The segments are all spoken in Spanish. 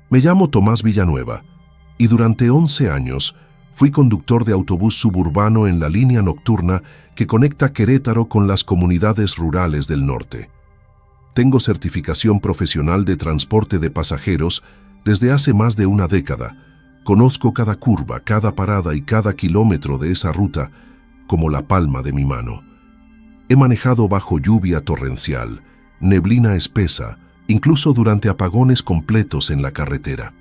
Me llamo Tomás Villanueva y durante 11 años fui conductor de autobús suburbano en la línea nocturna que conecta Querétaro con las comunidades rurales del norte. Tengo certificación profesional de transporte de pasajeros desde hace más de una década. Conozco cada curva, cada parada y cada kilómetro de esa ruta como la palma de mi mano. He manejado bajo lluvia torrencial, neblina espesa, incluso durante apagones completos en la carretera.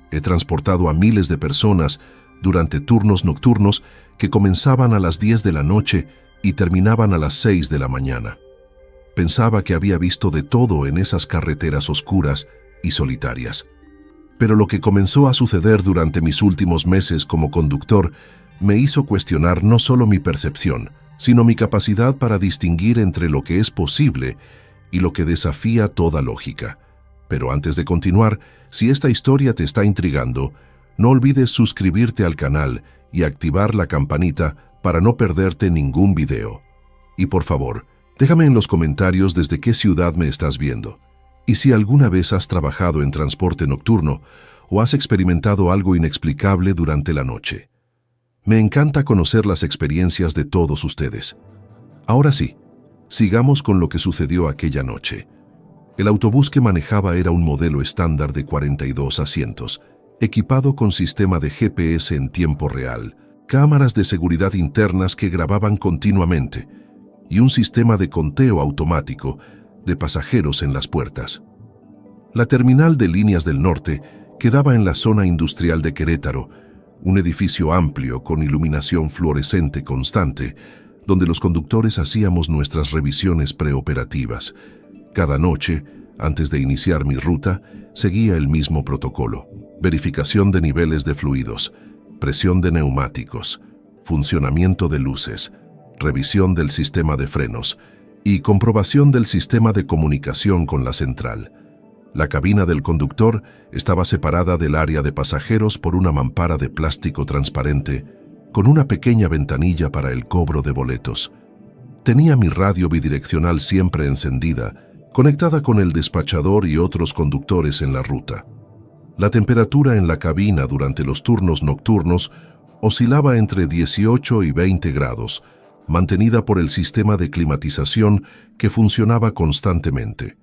He transportado a miles de personas durante turnos nocturnos que comenzaban a las 10 de la noche y terminaban a las 6 de la mañana. Pensaba que había visto de todo en esas carreteras oscuras y solitarias. Pero lo que comenzó a suceder durante mis últimos meses como conductor me hizo cuestionar no solo mi percepción, sino mi capacidad para distinguir entre lo que es posible y lo que desafía toda lógica. Pero antes de continuar, si esta historia te está intrigando, no olvides suscribirte al canal y activar la campanita para no perderte ningún video. Y por favor, déjame en los comentarios desde qué ciudad me estás viendo. Y si alguna vez has trabajado en transporte nocturno o has experimentado algo inexplicable durante la noche. Me encanta conocer las experiencias de todos ustedes. Ahora sí, sigamos con lo que sucedió aquella noche. El autobús que manejaba era un modelo estándar de 42 asientos, equipado con sistema de GPS en tiempo real, cámaras de seguridad internas que grababan continuamente y un sistema de conteo automático de pasajeros en las puertas. La terminal de Líneas del Norte quedaba en la zona industrial de Querétaro, un edificio amplio con iluminación fluorescente constante, donde los conductores hacíamos nuestras revisiones preoperativas. Cada noche, antes de iniciar mi ruta, seguía el mismo protocolo: verificación de niveles de fluidos, presión de neumáticos, funcionamiento de luces, revisión del sistema de frenos y comprobación del sistema de comunicación con la central. La cabina del conductor estaba separada del área de pasajeros por una mampara de plástico transparente, con una pequeña ventanilla para el cobro de boletos. Tenía mi radio bidireccional siempre encendida, conectada con el despachador y otros conductores en la ruta. La temperatura en la cabina durante los turnos nocturnos oscilaba entre 18 y 20 grados, mantenida por el sistema de climatización que funcionaba constantemente.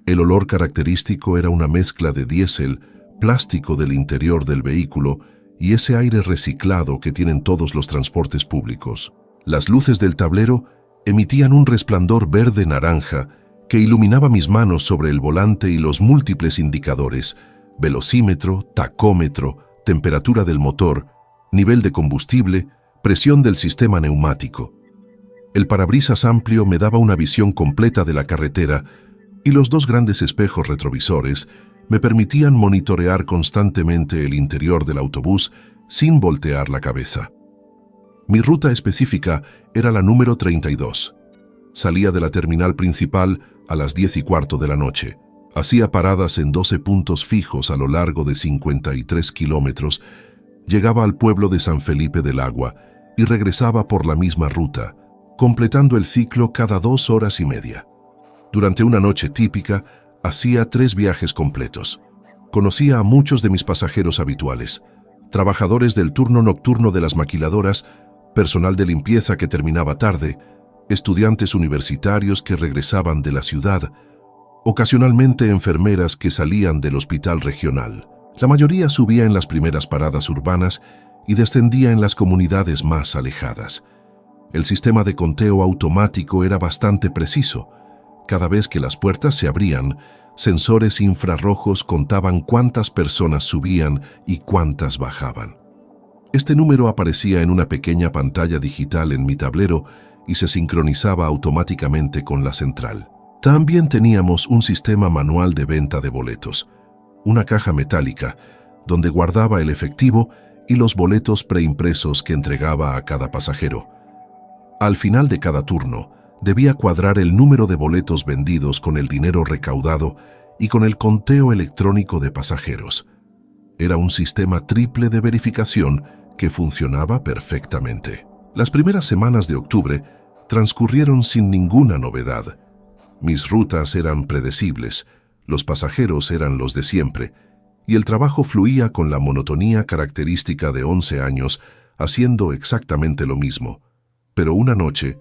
El olor característico era una mezcla de diésel, plástico del interior del vehículo y ese aire reciclado que tienen todos los transportes públicos. Las luces del tablero emitían un resplandor verde-naranja que iluminaba mis manos sobre el volante y los múltiples indicadores: velocímetro, tacómetro, temperatura del motor, nivel de combustible, presión del sistema neumático. El parabrisas amplio me daba una visión completa de la carretera y los dos grandes espejos retrovisores me permitían monitorear constantemente el interior del autobús sin voltear la cabeza. Mi ruta específica era la número 32. Salía de la terminal principal a las 10:15 de la noche. Hacía paradas en 12 puntos fijos a lo largo de 53 kilómetros, llegaba al pueblo de San Felipe del Agua y regresaba por la misma ruta, completando el ciclo cada 2 horas y media. Durante una noche típica, hacía 3 viajes completos. Conocía a muchos de mis pasajeros habituales, trabajadores del turno nocturno de las maquiladoras, personal de limpieza que terminaba tarde, estudiantes universitarios que regresaban de la ciudad, ocasionalmente enfermeras que salían del hospital regional. La mayoría subía en las primeras paradas urbanas y descendía en las comunidades más alejadas. El sistema de conteo automático era bastante preciso. Cada vez que las puertas se abrían, sensores infrarrojos contaban cuántas personas subían y cuántas bajaban. Este número aparecía en una pequeña pantalla digital en mi tablero y se sincronizaba automáticamente con la central. También teníamos un sistema manual de venta de boletos, una caja metálica donde guardaba el efectivo y los boletos preimpresos que entregaba a cada pasajero. Al final de cada turno, debía cuadrar el número de boletos vendidos con el dinero recaudado y con el conteo electrónico de pasajeros. Era un sistema triple de verificación que funcionaba perfectamente. Las primeras semanas de octubre transcurrieron sin ninguna novedad. Mis rutas eran predecibles, los pasajeros eran los de siempre, y el trabajo fluía con la monotonía característica de 11 años, haciendo exactamente lo mismo. Pero una noche,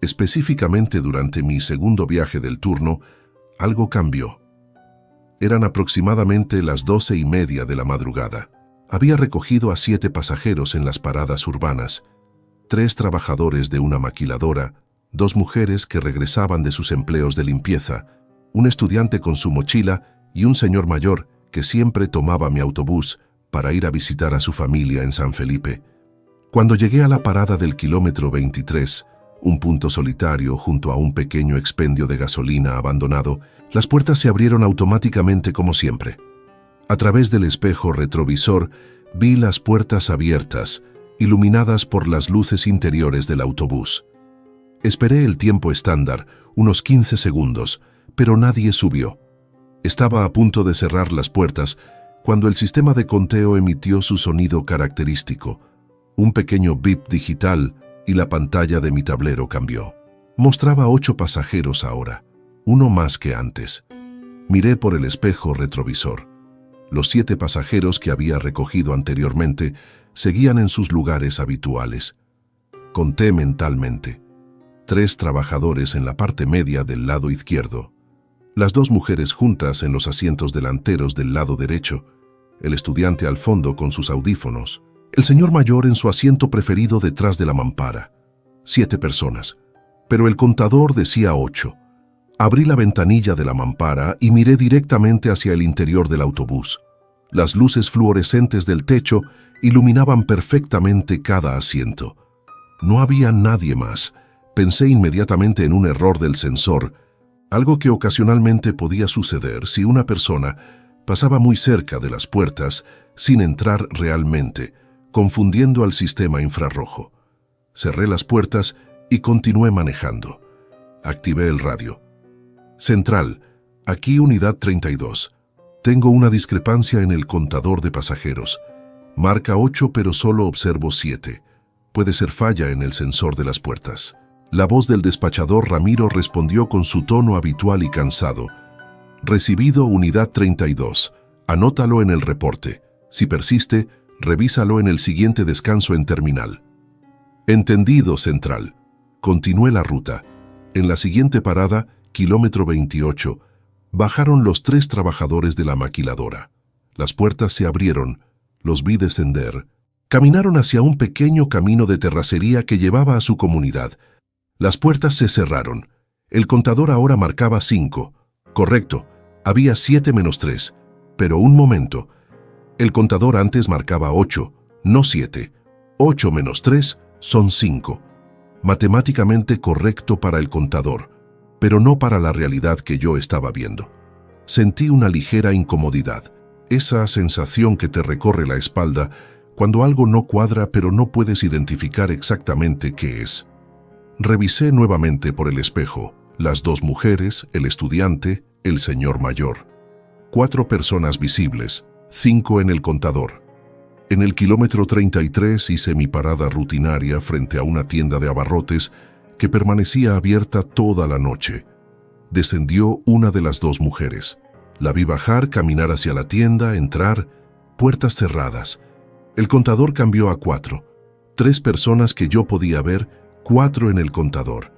específicamente durante mi segundo viaje del turno, algo cambió. Eran aproximadamente las 12:30 de la madrugada. Había recogido a 7 pasajeros en las paradas urbanas, 3 trabajadores de una maquiladora, 2 mujeres que regresaban de sus empleos de limpieza, un estudiante con su mochila y un señor mayor que siempre tomaba mi autobús para ir a visitar a su familia en San Felipe. Cuando llegué a la parada del kilómetro 23, un punto solitario junto a un pequeño expendio de gasolina abandonado, las puertas se abrieron automáticamente como siempre. A través del espejo retrovisor vi las puertas abiertas, iluminadas por las luces interiores del autobús. Esperé el tiempo estándar, unos 15 segundos, pero nadie subió. Estaba a punto de cerrar las puertas cuando el sistema de conteo emitió su sonido característico. Un pequeño bip digital y la pantalla de mi tablero cambió. Mostraba 8 pasajeros ahora, uno más que antes. Miré por el espejo retrovisor. Los 7 pasajeros que había recogido anteriormente seguían en sus lugares habituales. Conté mentalmente. 3 trabajadores en la parte media del lado izquierdo. Las 2 mujeres juntas en los asientos delanteros del lado derecho. El estudiante al fondo con sus audífonos. El señor mayor en su asiento preferido detrás de la mampara. 7 personas. Pero el contador decía 8. Abrí la ventanilla de la mampara y miré directamente hacia el interior del autobús. Las luces fluorescentes del techo iluminaban perfectamente cada asiento. No había nadie más. Pensé inmediatamente en un error del sensor, algo que ocasionalmente podía suceder si una persona pasaba muy cerca de las puertas sin entrar realmente, confundiendo al sistema infrarrojo. Cerré las puertas y continué manejando. Activé el radio. Central, aquí unidad 32. Tengo una discrepancia en el contador de pasajeros. Marca 8 pero solo observo 7. Puede ser falla en el sensor de las puertas. La voz del despachador Ramiro respondió con su tono habitual y cansado. Recibido unidad 32. Anótalo en el reporte. Si persiste, revísalo en el siguiente descanso en terminal. Entendido, Central. Continué la ruta. En la siguiente parada, kilómetro 28, bajaron los 3 trabajadores de la maquiladora. Las puertas se abrieron, los vi descender. Caminaron hacia un pequeño camino de terracería que llevaba a su comunidad. Las puertas se cerraron. El contador ahora marcaba 5. Correcto, había 7 menos 3. Pero un momento. El contador antes marcaba 8, no 7. 8 menos 3 son 5. Matemáticamente correcto para el contador, pero no para la realidad que yo estaba viendo. Sentí una ligera incomodidad, esa sensación que te recorre la espalda cuando algo no cuadra pero no puedes identificar exactamente qué es. Revisé nuevamente por el espejo, las 2 mujeres, el estudiante, el señor mayor. 4 personas visibles, 5 en el contador. En el kilómetro 33 hice mi parada rutinaria frente a una tienda de abarrotes que permanecía abierta toda la noche. Descendió una de las 2 mujeres. La vi bajar, caminar hacia la tienda, entrar, puertas cerradas. El contador cambió a 4. 3 personas que yo podía ver, 4 en el contador.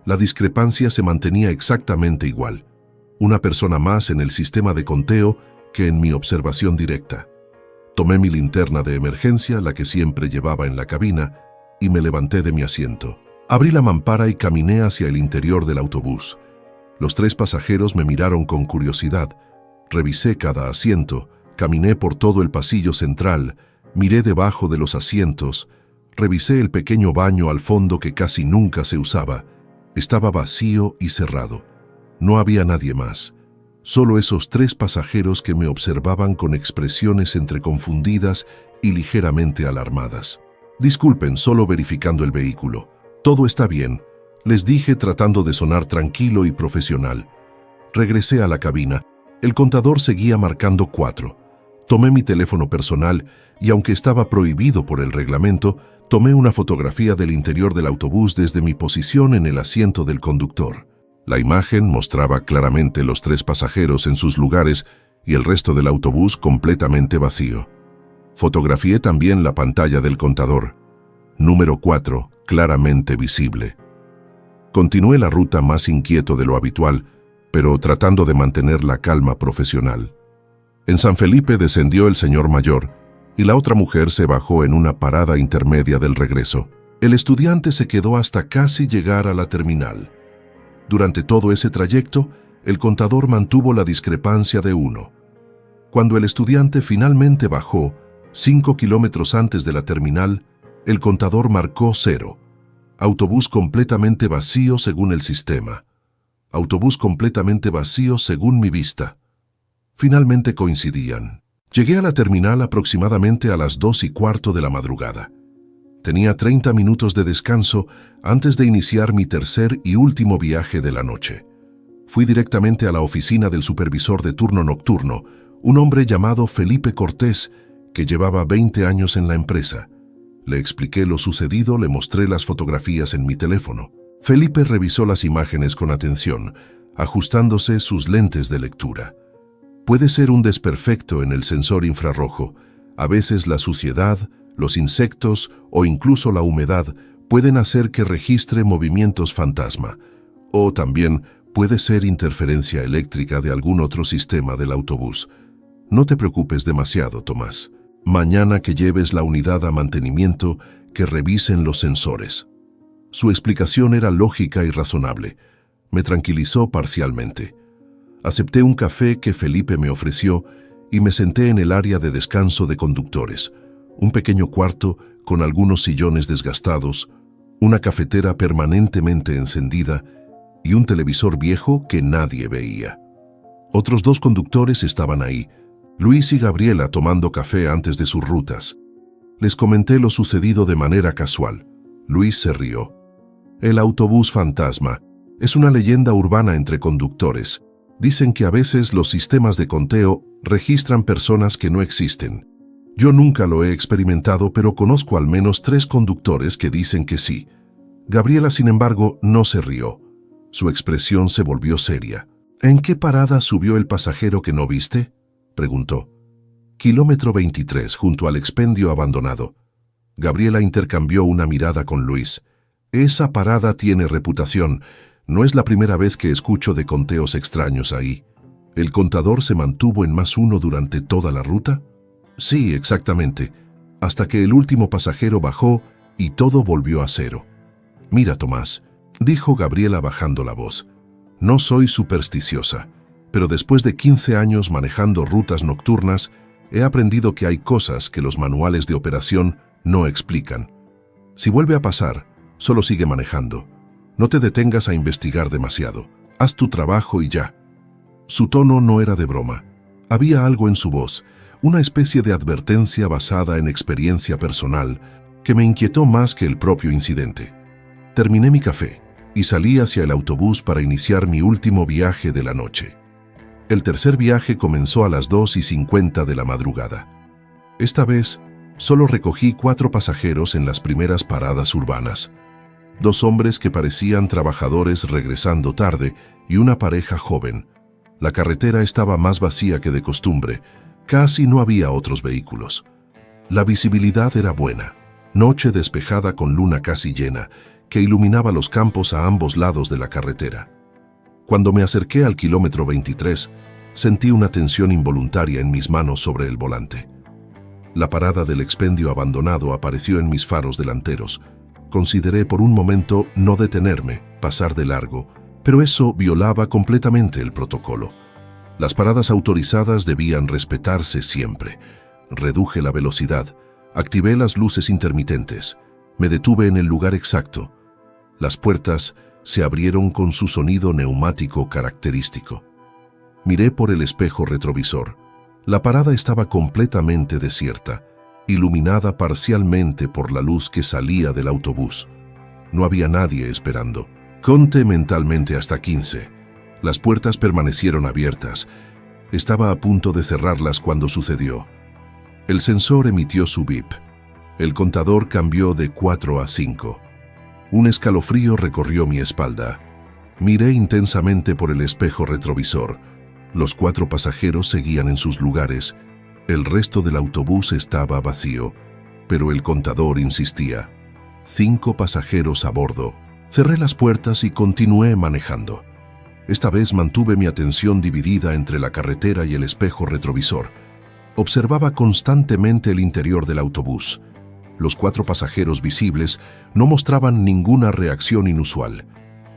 La discrepancia se mantenía exactamente igual. Una persona más en el sistema de conteo que en mi observación directa. Tomé mi linterna de emergencia, la que siempre llevaba en la cabina, y me levanté de mi asiento. Abrí la mampara y caminé hacia el interior del autobús. Los 3 pasajeros me miraron con curiosidad. Revisé cada asiento, caminé por todo el pasillo central, miré debajo de los asientos, revisé el pequeño baño al fondo que casi nunca se usaba. Estaba vacío y cerrado. No había nadie más. Solo esos 3 pasajeros que me observaban con expresiones entre confundidas y ligeramente alarmadas. Disculpen, solo verificando el vehículo. Todo está bien, les dije tratando de sonar tranquilo y profesional. Regresé a la cabina. El contador seguía marcando 4. Tomé mi teléfono personal y, aunque estaba prohibido por el reglamento, tomé una fotografía del interior del autobús desde mi posición en el asiento del conductor. La imagen mostraba claramente los 3 pasajeros en sus lugares y el resto del autobús completamente vacío. Fotografié también la pantalla del contador. Número 4, claramente visible. Continué la ruta más inquieto de lo habitual, pero tratando de mantener la calma profesional. En San Felipe descendió el señor mayor, y la otra mujer se bajó en una parada intermedia del regreso. El estudiante se quedó hasta casi llegar a la terminal. Durante todo ese trayecto, el contador mantuvo la discrepancia de 1. Cuando el estudiante finalmente bajó, 5 kilómetros antes de la terminal, el contador marcó 0. Autobús completamente vacío según el sistema. Autobús completamente vacío según mi vista. Finalmente coincidían. Llegué a la terminal aproximadamente a las 2:15 de la madrugada. Tenía 30 minutos de descanso antes de iniciar mi tercer y último viaje de la noche. Fui directamente a la oficina del supervisor de turno nocturno, un hombre llamado Felipe Cortés, que llevaba 20 años en la empresa. Le expliqué lo sucedido, le mostré las fotografías en mi teléfono. Felipe revisó las imágenes con atención, ajustándose sus lentes de lectura. Puede ser un desperfecto en el sensor infrarrojo. A veces la suciedad, los insectos o incluso la humedad pueden hacer que registre movimientos fantasma. O también puede ser interferencia eléctrica de algún otro sistema del autobús. No te preocupes demasiado, Tomás. Mañana que lleves la unidad a mantenimiento, que revisen los sensores. Su explicación era lógica y razonable. Me tranquilizó parcialmente. Acepté un café que Felipe me ofreció y me senté en el área de descanso de conductores, un pequeño cuarto con algunos sillones desgastados, una cafetera permanentemente encendida y un televisor viejo que nadie veía. Otros 2 conductores estaban ahí, Luis y Gabriela, tomando café antes de sus rutas. Les comenté lo sucedido de manera casual. Luis se rió. El autobús fantasma es una leyenda urbana entre conductores. Dicen que a veces los sistemas de conteo registran personas que no existen. Yo nunca lo he experimentado, pero conozco al menos 3 conductores que dicen que sí. Gabriela, sin embargo, no se rió. Su expresión se volvió seria. ¿En qué parada subió el pasajero que no viste?, preguntó. Kilómetro 23, junto al expendio abandonado. Gabriela intercambió una mirada con Luis. Esa parada tiene reputación. No es la primera vez que escucho de conteos extraños ahí. ¿El contador se mantuvo en +1 durante toda la ruta? Sí, exactamente. Hasta que el último pasajero bajó y todo volvió a 0. Mira, Tomás, dijo Gabriela bajando la voz. No soy supersticiosa, pero después de 15 años manejando rutas nocturnas, he aprendido que hay cosas que los manuales de operación no explican. Si vuelve a pasar, solo sigue manejando. No te detengas a investigar demasiado. Haz tu trabajo y ya. Su tono no era de broma. Había algo en su voz, una especie de advertencia basada en experiencia personal, que me inquietó más que el propio incidente. Terminé mi café y salí hacia el autobús para iniciar mi último viaje de la noche. El tercer viaje comenzó a las 2:50 de la madrugada. Esta vez, solo recogí 4 pasajeros en las primeras paradas urbanas. 2 hombres que parecían trabajadores regresando tarde y una pareja joven. La carretera estaba más vacía que de costumbre. Casi no había otros vehículos. La visibilidad era buena. Noche despejada con luna casi llena, que iluminaba los campos a ambos lados de la carretera. Cuando me acerqué al kilómetro 23, sentí una tensión involuntaria en mis manos sobre el volante. La parada del expendio abandonado apareció en mis faros delanteros. Consideré por un momento no detenerme, pasar de largo, pero eso violaba completamente el protocolo. Las paradas autorizadas debían respetarse siempre. Reduje la velocidad, activé las luces intermitentes, me detuve en el lugar exacto. Las puertas se abrieron con su sonido neumático característico. Miré por el espejo retrovisor. La parada estaba completamente desierta, iluminada parcialmente por la luz que salía del autobús. No había nadie esperando. Conté mentalmente hasta 15. Las puertas permanecieron abiertas. Estaba a punto de cerrarlas cuando sucedió. El sensor emitió su bip. El contador cambió de 4 a 5. Un escalofrío recorrió mi espalda. Miré intensamente por el espejo retrovisor. Los 4 pasajeros seguían en sus lugares. El resto del autobús estaba vacío, pero el contador insistía. 5 pasajeros a bordo. Cerré las puertas y continué manejando. Esta vez mantuve mi atención dividida entre la carretera y el espejo retrovisor. Observaba constantemente el interior del autobús. Los 4 pasajeros visibles no mostraban ninguna reacción inusual.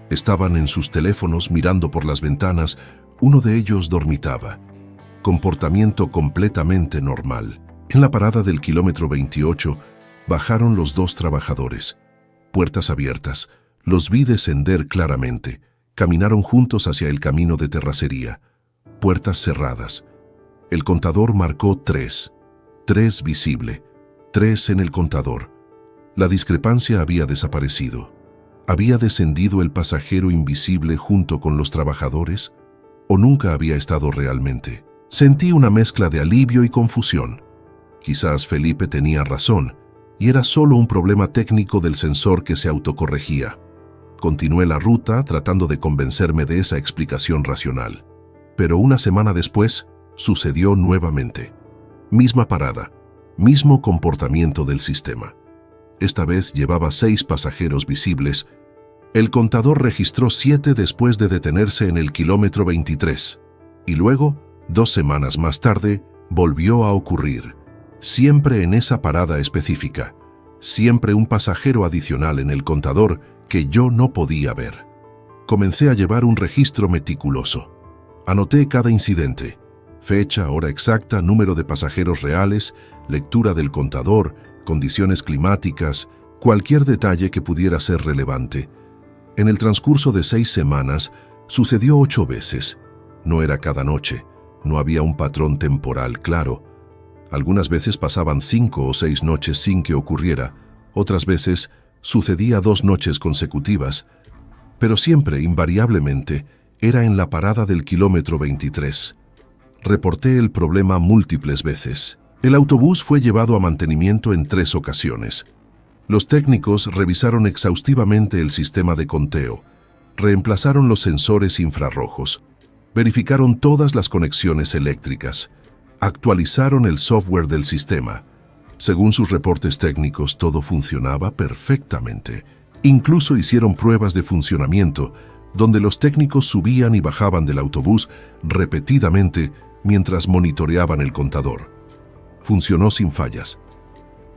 Estaban en sus teléfonos mirando por las ventanas. Uno de ellos dormitaba. Comportamiento completamente normal. En la parada del kilómetro 28 bajaron los 2 trabajadores. Puertas abiertas. Los vi descender claramente. Caminaron juntos hacia el camino de terracería. Puertas cerradas. El contador marcó 3. 3 visible. 3 en el contador. La discrepancia había desaparecido. ¿Había descendido el pasajero invisible junto con los trabajadores? ¿O nunca había estado realmente? Sentí una mezcla de alivio y confusión. Quizás Felipe tenía razón, y era solo un problema técnico del sensor que se autocorregía. Continué la ruta tratando de convencerme de esa explicación racional. Pero una semana después, sucedió nuevamente. Misma parada, mismo comportamiento del sistema. Esta vez llevaba 6 pasajeros visibles. El contador registró 7 después de detenerse en el kilómetro 23. Y luego, 2 semanas más tarde, volvió a ocurrir. Siempre en esa parada específica. Siempre un pasajero adicional en el contador que yo no podía ver. Comencé a llevar un registro meticuloso. Anoté cada incidente. Fecha, hora exacta, número de pasajeros reales, lectura del contador, condiciones climáticas, cualquier detalle que pudiera ser relevante. En el transcurso de 6 semanas, sucedió 8 veces. No era cada noche, no había un patrón temporal claro. Algunas veces pasaban 5 o 6 noches sin que ocurriera, otras veces sucedía 2 noches consecutivas, pero siempre, invariablemente, era en la parada del kilómetro 23. Reporté el problema múltiples veces. El autobús fue llevado a mantenimiento en 3 ocasiones. Los técnicos revisaron exhaustivamente el sistema de conteo, reemplazaron los sensores infrarrojos, verificaron todas las conexiones eléctricas, actualizaron el software del sistema. Según sus reportes técnicos, todo funcionaba perfectamente. Incluso hicieron pruebas de funcionamiento, donde los técnicos subían y bajaban del autobús repetidamente mientras monitoreaban el contador. Funcionó sin fallas.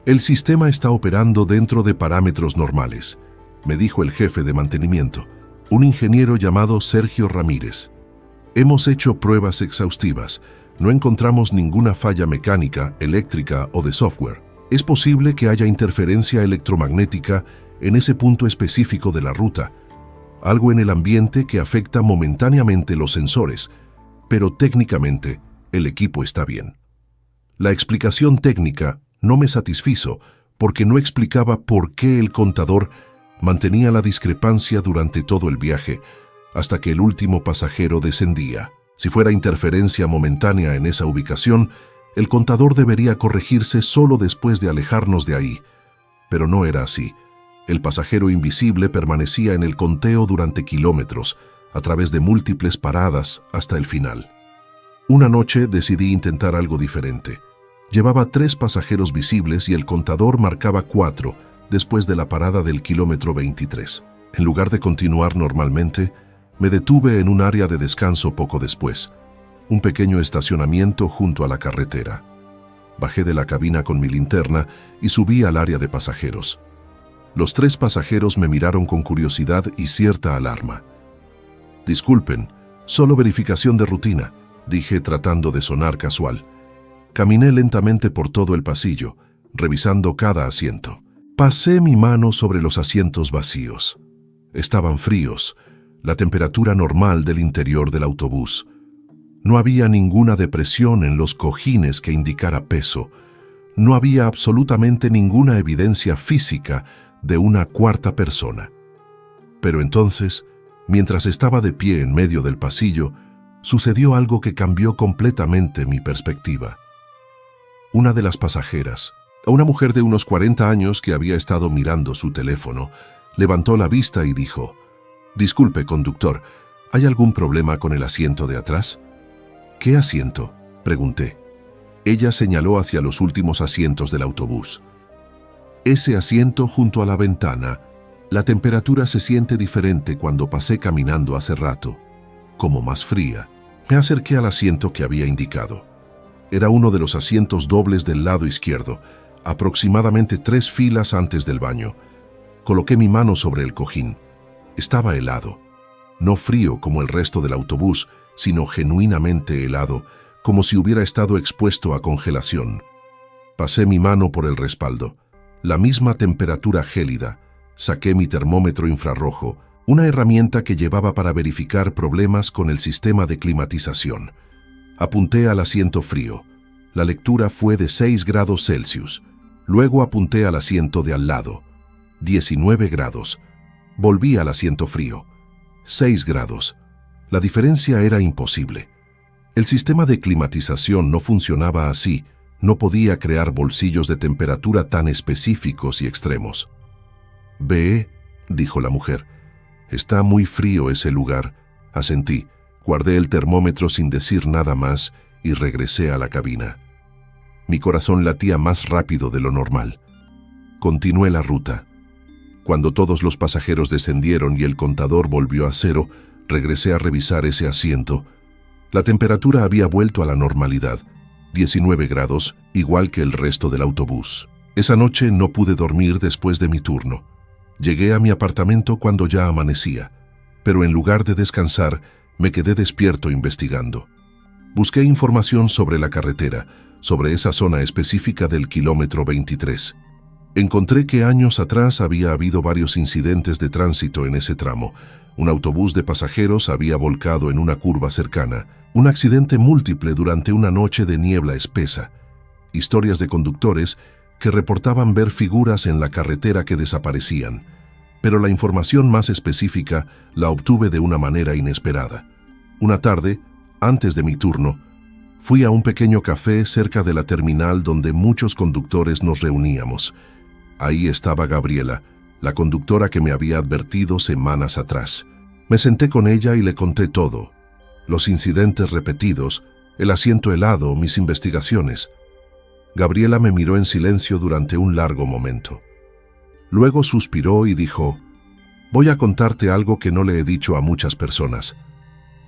El sistema está operando dentro de parámetros normales, me dijo el jefe de mantenimiento, un ingeniero llamado Sergio Ramírez. Hemos hecho pruebas exhaustivas. No encontramos ninguna falla mecánica, eléctrica o de software. Es posible que haya interferencia electromagnética en ese punto específico de la ruta, algo en el ambiente que afecta momentáneamente los sensores, pero técnicamente el equipo está bien. La explicación técnica no me satisfizo porque no explicaba por qué el contador mantenía la discrepancia durante todo el viaje, hasta que el último pasajero descendía. Si fuera interferencia momentánea en esa ubicación, el contador debería corregirse solo después de alejarnos de ahí. Pero no era así. El pasajero invisible permanecía en el conteo durante kilómetros, a través de múltiples paradas hasta el final. Una noche decidí intentar algo diferente. Llevaba 3 pasajeros visibles y el contador marcaba 4 después de la parada del kilómetro 23. En lugar de continuar normalmente, me detuve en un área de descanso poco después, un pequeño estacionamiento junto a la carretera. Bajé de la cabina con mi linterna y subí al área de pasajeros. Los 3 pasajeros me miraron con curiosidad y cierta alarma. Disculpen, solo verificación de rutina, dije tratando de sonar casual. Caminé lentamente por todo el pasillo, revisando cada asiento. Pasé mi mano sobre los asientos vacíos. Estaban fríos, la temperatura normal del interior del autobús. No había ninguna depresión en los cojines que indicara peso. No había absolutamente ninguna evidencia física de una cuarta persona. Pero entonces, mientras estaba de pie en medio del pasillo, sucedió algo que cambió completamente mi perspectiva. Una de las pasajeras, una mujer de unos 40 años que había estado mirando su teléfono, levantó la vista y dijo: «Disculpe, conductor, ¿hay algún problema con el asiento de atrás?». ¿Qué asiento?, pregunté. Ella señaló hacia los últimos asientos del autobús. Ese asiento junto a la ventana. La temperatura se siente diferente cuando pasé caminando hace rato, como más fría. Me acerqué al asiento que había indicado. Era uno de los asientos dobles del lado izquierdo, aproximadamente 3 filas antes del baño. Coloqué mi mano sobre el cojín. Estaba helado. No frío como el resto del autobús, sino genuinamente helado, como si hubiera estado expuesto a congelación. Pasé mi mano por el respaldo. La misma temperatura gélida. Saqué mi termómetro infrarrojo, una herramienta que llevaba para verificar problemas con el sistema de climatización. Apunté al asiento frío. La lectura fue de 6 grados Celsius. Luego apunté al asiento de al lado. 19 grados. Volví al asiento frío. 6 grados. La diferencia era imposible. El sistema de climatización no funcionaba así. No podía crear bolsillos de temperatura tan específicos y extremos. «Ve», dijo la mujer. «Está muy frío ese lugar». Asentí, guardé el termómetro sin decir nada más y regresé a la cabina. Mi corazón latía más rápido de lo normal. Continué la ruta. Cuando todos los pasajeros descendieron y el contador volvió a 0, regresé a revisar ese asiento. La temperatura había vuelto a la normalidad, 19 grados, igual que el resto del autobús. Esa noche no pude dormir después de mi turno. Llegué a mi apartamento cuando ya amanecía, pero en lugar de descansar, me quedé despierto investigando. Busqué información sobre la carretera, sobre esa zona específica del kilómetro 23. Encontré que años atrás había habido varios incidentes de tránsito en ese tramo. Un autobús de pasajeros había volcado en una curva cercana, un accidente múltiple durante una noche de niebla espesa, historias de conductores que reportaban ver figuras en la carretera que desaparecían, pero la información más específica la obtuve de una manera inesperada. Una tarde, antes de mi turno, fui a un pequeño café cerca de la terminal donde muchos conductores nos reuníamos. Ahí estaba Gabriela, la conductora que me había advertido semanas atrás. Me senté con ella y le conté todo. Los incidentes repetidos, el asiento helado, mis investigaciones. Gabriela me miró en silencio durante un largo momento. Luego suspiró y dijo: «Voy a contarte algo que no le he dicho a muchas personas.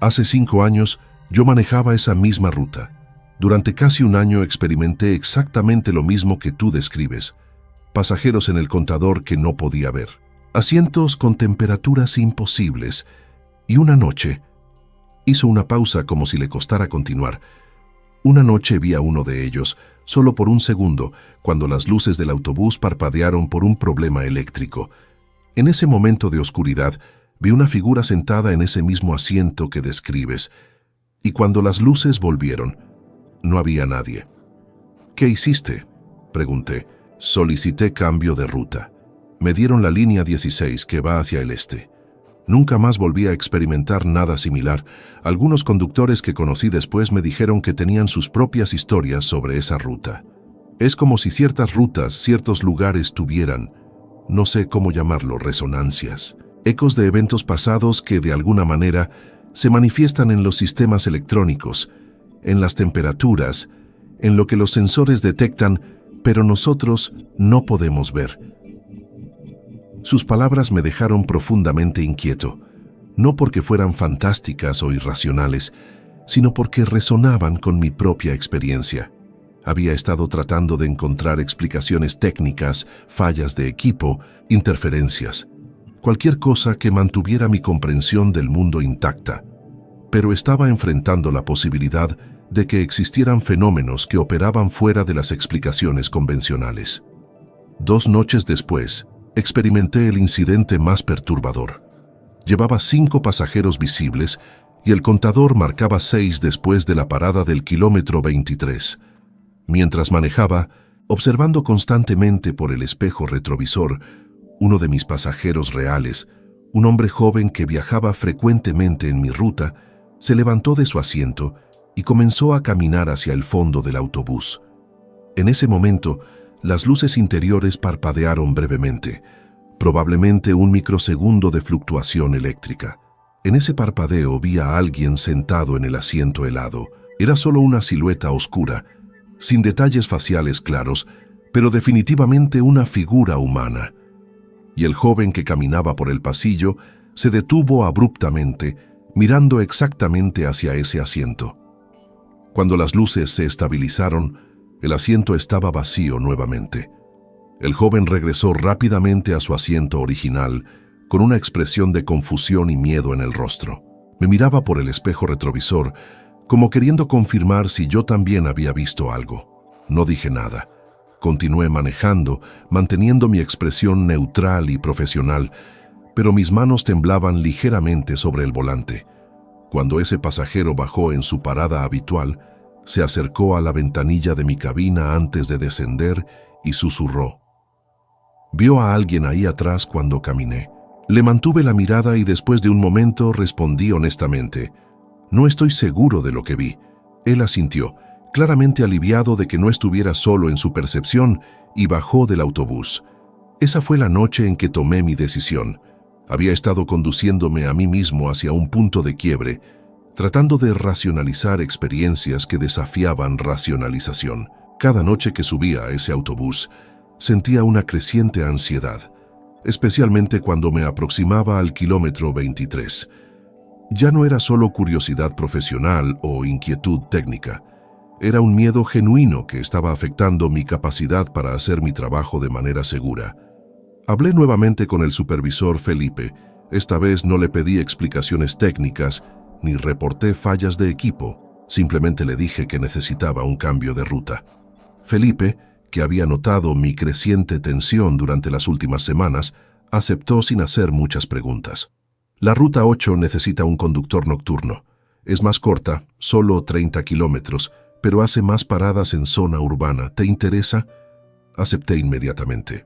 Hace 5 años yo manejaba esa misma ruta. Durante casi un año experimenté exactamente lo mismo que tú describes. Pasajeros en el contador que no podía ver. Asientos con temperaturas imposibles. Y una noche...» Hizo una pausa como si le costara continuar. «Una noche vi a uno de ellos, solo por un segundo, cuando las luces del autobús parpadearon por un problema eléctrico. En ese momento de oscuridad, vi una figura sentada en ese mismo asiento que describes. Y cuando las luces volvieron, no había nadie». «¿Qué hiciste?», pregunté. «Solicité cambio de ruta. Me dieron la línea 16 que va hacia el este. Nunca más volví a experimentar nada similar. Algunos conductores que conocí después me dijeron que tenían sus propias historias sobre esa ruta. Es como si ciertas rutas, ciertos lugares tuvieran, no sé cómo llamarlo, resonancias. Ecos de eventos pasados que, de alguna manera, se manifiestan en los sistemas electrónicos, en las temperaturas, en lo que los sensores detectan, pero nosotros no podemos ver». Sus palabras me dejaron profundamente inquieto, no porque fueran fantásticas o irracionales, sino porque resonaban con mi propia experiencia. Había estado tratando de encontrar explicaciones técnicas, fallas de equipo, interferencias, cualquier cosa que mantuviera mi comprensión del mundo intacta, pero estaba enfrentando la posibilidad de que existieran fenómenos que operaban fuera de las explicaciones convencionales. 2 noches después, experimenté el incidente más perturbador. Llevaba 5 pasajeros visibles y el contador marcaba 6 después de la parada del kilómetro 23. Mientras manejaba, observando constantemente por el espejo retrovisor, uno de mis pasajeros reales, un hombre joven que viajaba frecuentemente en mi ruta, se levantó de su asiento y comenzó a caminar hacia el fondo del autobús. En ese momento, las luces interiores parpadearon brevemente, probablemente un microsegundo de fluctuación eléctrica. En ese parpadeo vi a alguien sentado en el asiento helado, Era solo una silueta oscura, sin detalles faciales claros, pero definitivamente una figura humana. Y el joven que caminaba por el pasillo se detuvo abruptamente, mirando exactamente hacia ese asiento. Cuando las luces se estabilizaron, el asiento estaba vacío nuevamente. El joven regresó rápidamente a su asiento original, con una expresión de confusión y miedo en el rostro. Me miraba por el espejo retrovisor, como queriendo confirmar si yo también había visto algo. No dije nada. Continué manejando, manteniendo mi expresión neutral y profesional, pero mis manos temblaban ligeramente sobre el volante. Cuando ese pasajero bajó en su parada habitual, se acercó a la ventanilla de mi cabina antes de descender y susurró. Vio a alguien ahí atrás cuando caminé. Le mantuve la mirada y después de un momento respondí honestamente. No estoy seguro de lo que vi. Él asintió, claramente aliviado de que no estuviera solo en su percepción, y bajó del autobús. Esa fue la noche en que tomé mi decisión. Había estado conduciéndome a mí mismo hacia un punto de quiebre, tratando de racionalizar experiencias que desafiaban racionalización. Cada noche que subía a ese autobús, sentía una creciente ansiedad, especialmente cuando me aproximaba al kilómetro 23. Ya no era solo curiosidad profesional o inquietud técnica. Era un miedo genuino que estaba afectando mi capacidad para hacer mi trabajo de manera segura. Hablé nuevamente con el supervisor Felipe. Esta vez no le pedí explicaciones técnicas ni reporté fallas de equipo. Simplemente le dije que necesitaba un cambio de ruta. Felipe, que había notado mi creciente tensión durante las últimas semanas, aceptó sin hacer muchas preguntas. La ruta 8 necesita un conductor nocturno. Es más corta, solo 30 kilómetros, pero hace más paradas en zona urbana. ¿Te interesa? Acepté inmediatamente.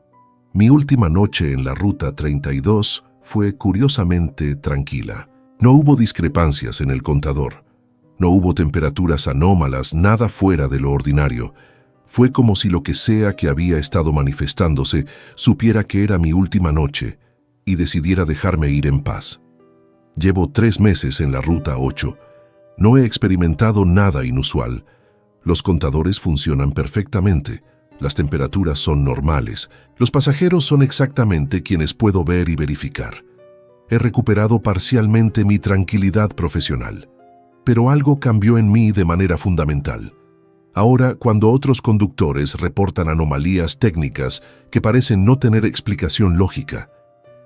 Mi última noche en la ruta 32 fue curiosamente tranquila. No hubo discrepancias en el contador. No hubo temperaturas anómalas, nada fuera de lo ordinario. Fue como si lo que sea que había estado manifestándose supiera que era mi última noche y decidiera dejarme ir en paz. Llevo 3 meses en la ruta 8. No he experimentado nada inusual. Los contadores funcionan perfectamente. Las temperaturas son normales. Los pasajeros son exactamente quienes puedo ver y verificar. He recuperado parcialmente mi tranquilidad profesional. Pero algo cambió en mí de manera fundamental. Ahora, cuando otros conductores reportan anomalías técnicas que parecen no tener explicación lógica,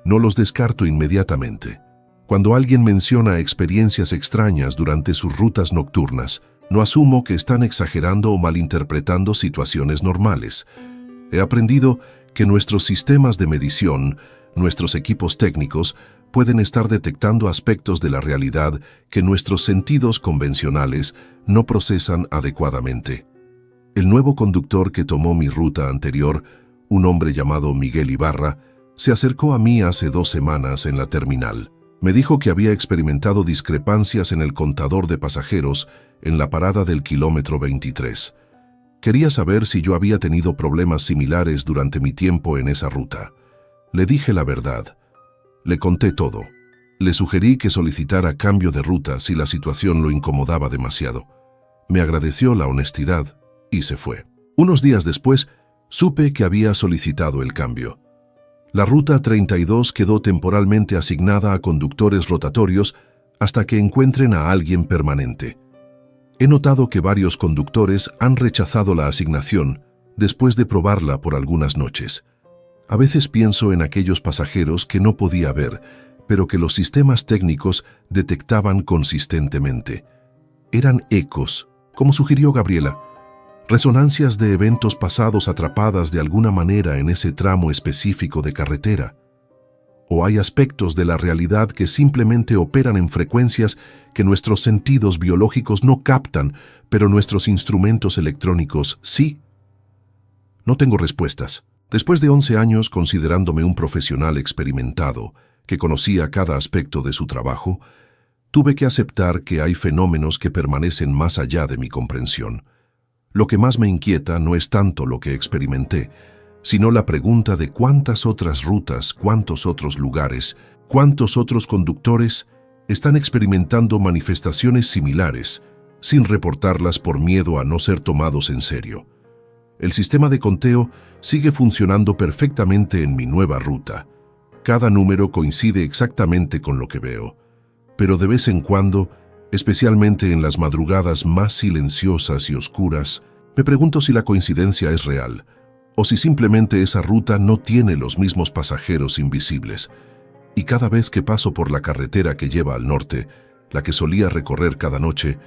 no los descarto inmediatamente. Cuando alguien menciona experiencias extrañas durante sus rutas nocturnas, no asumo que están exagerando o malinterpretando situaciones normales. He aprendido que nuestros sistemas de medición, nuestros equipos técnicos, pueden estar detectando aspectos de la realidad que nuestros sentidos convencionales no procesan adecuadamente. El nuevo conductor que tomó mi ruta anterior, un hombre llamado Miguel Ibarra, se acercó a mí hace 2 semanas en la terminal. Me dijo que había experimentado discrepancias en el contador de pasajeros en la parada del kilómetro 23. Quería saber si yo había tenido problemas similares durante mi tiempo en esa ruta. Le dije la verdad. Le conté todo. Le sugerí que solicitara cambio de ruta si la situación lo incomodaba demasiado. Me agradeció la honestidad y se fue. Unos días después, supe que había solicitado el cambio. La ruta 32 quedó temporalmente asignada a conductores rotatorios hasta que encuentren a alguien permanente. He notado que varios conductores han rechazado la asignación después de probarla por algunas noches. A veces pienso en aquellos pasajeros que no podía ver, pero que los sistemas técnicos detectaban consistentemente. Eran ecos, como sugirió Gabriela, resonancias de eventos pasados atrapadas de alguna manera en ese tramo específico de carretera. O hay aspectos de la realidad que simplemente operan en frecuencias que nuestros sentidos biológicos no captan, pero nuestros instrumentos electrónicos sí. No tengo respuestas. Después de 11 años considerándome un profesional experimentado, que conocía cada aspecto de su trabajo, tuve que aceptar que hay fenómenos que permanecen más allá de mi comprensión. Lo que más me inquieta no es tanto lo que experimenté, sino la pregunta de cuántas otras rutas, cuántos otros lugares, cuántos otros conductores están experimentando manifestaciones similares sin reportarlas por miedo a no ser tomados en serio. El sistema de conteo sigue funcionando perfectamente en mi nueva ruta. Cada número coincide exactamente con lo que veo, pero de vez en cuando, especialmente en las madrugadas más silenciosas y oscuras, me pregunto si la coincidencia es real, o si simplemente esa ruta no tiene los mismos pasajeros invisibles. Y cada vez que paso por la carretera que lleva al norte, la que solía recorrer cada noche,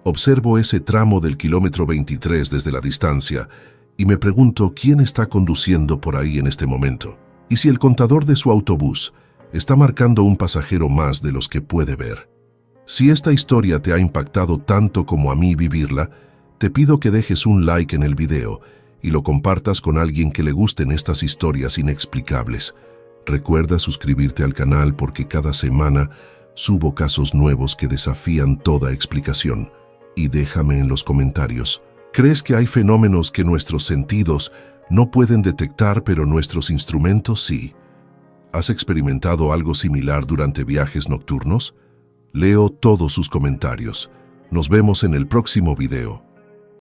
observo ese tramo del kilómetro 23 desde la distancia y me pregunto quién está conduciendo por ahí en este momento, y si el contador de su autobús está marcando un pasajero más de los que puede ver. Si esta historia te ha impactado tanto como a mí vivirla, te pido que dejes un like en el video y lo compartas con alguien que le gusten estas historias inexplicables. Recuerda suscribirte al canal porque cada semana subo casos nuevos que desafían toda explicación. Y déjame en los comentarios, ¿crees que hay fenómenos que nuestros sentidos no pueden detectar pero nuestros instrumentos sí? ¿Has experimentado algo similar durante viajes nocturnos? Leo todos sus comentarios. Nos vemos en el próximo video.